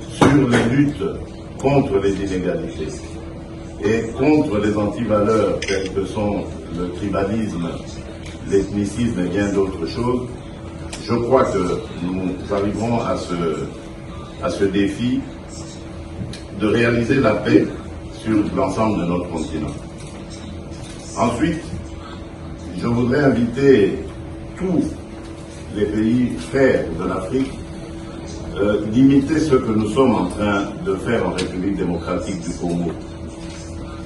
sur les luttes contre les inégalités et contre les antivaleurs telles que sont le tribalisme, l'ethnicisme et bien d'autres choses, je crois que nous arriverons à ce défi de réaliser la paix sur l'ensemble de notre continent. Ensuite, je voudrais inviter tous les pays frères de l'Afrique d'imiter ce que nous sommes en train de faire en République démocratique du Congo.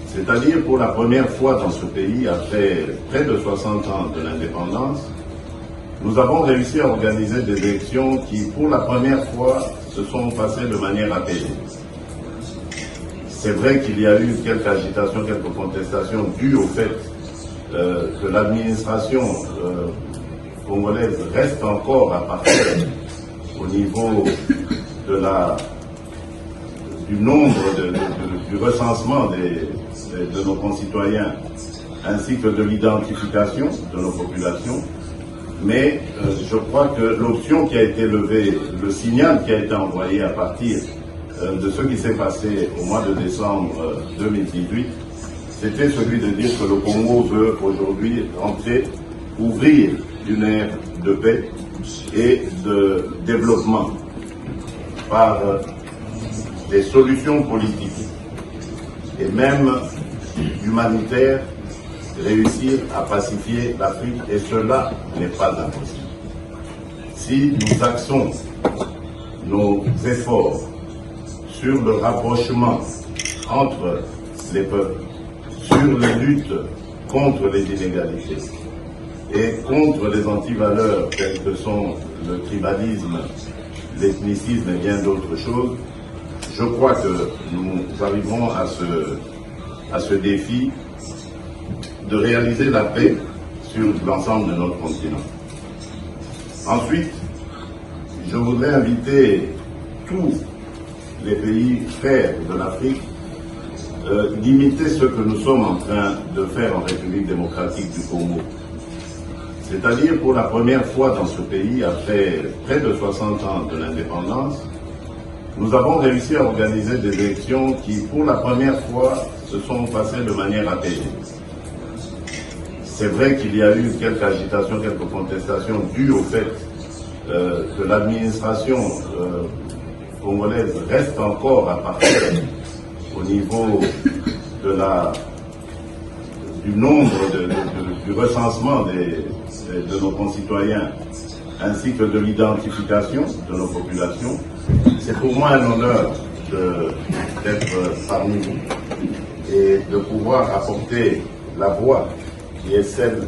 C'est-à-dire, pour la première fois dans ce pays, après près de 60 ans de l'indépendance, nous avons réussi à organiser des élections qui, pour la première fois, se sont passées de manière apaisée. C'est vrai qu'il y a eu quelques agitations, quelques contestations dues au fait que l'administration congolaise reste encore à partir au niveau du nombre du recensement de nos concitoyens ainsi que de l'identification de nos populations. Mais je crois que l'option qui a été levée, le signal qui a été envoyé à partir de ce qui s'est passé au mois de décembre 2018, c'était celui de dire que le Congo veut aujourd'hui ouvrir une ère de paix et de développement par des solutions politiques et même humanitaires, réussir à pacifier l'Afrique, et cela n'est pas impossible. Si nous axons nos efforts sur le rapprochement entre les peuples, sur les luttes contre les inégalités et contre les antivaleurs telles que sont le tribalisme, l'ethnicisme et bien d'autres choses, je crois que nous arriverons à ce défi de réaliser la paix sur l'ensemble de notre continent. Ensuite, je voudrais inviter tous les pays frères de l'Afrique d'imiter ce que nous sommes en train de faire en République démocratique du Congo. C'est-à-dire, pour la première fois dans ce pays, après près de 60 ans de l'indépendance, nous avons réussi à organiser des élections qui, pour la première fois, se sont passées de manière apaisée. C'est vrai qu'il y a eu quelques agitations, quelques contestations dues au fait que l'administration congolaise reste encore à partir au niveau du nombre du recensement de nos concitoyens ainsi que de l'identification de nos populations. C'est pour moi un honneur d'être parmi vous et de pouvoir apporter la voix qui est celle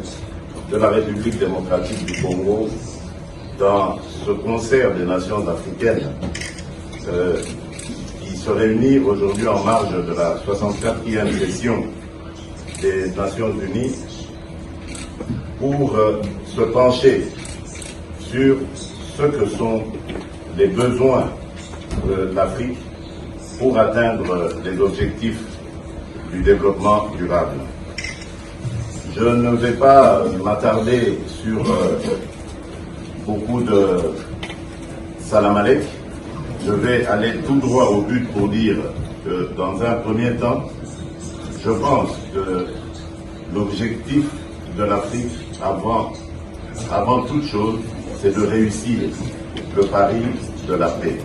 de la République démocratique du Congo dans ce concert des nations africaines qui se réunit aujourd'hui en marge de la 64e session des Nations Unies pour se pencher sur ce que sont les besoins de l'Afrique pour atteindre les objectifs du développement durable. Je ne vais pas m'attarder sur beaucoup de salam alek. Je vais aller tout droit au but pour dire que dans un premier temps, je pense que l'objectif de l'Afrique, avant toute chose, c'est de réussir le pari de la paix.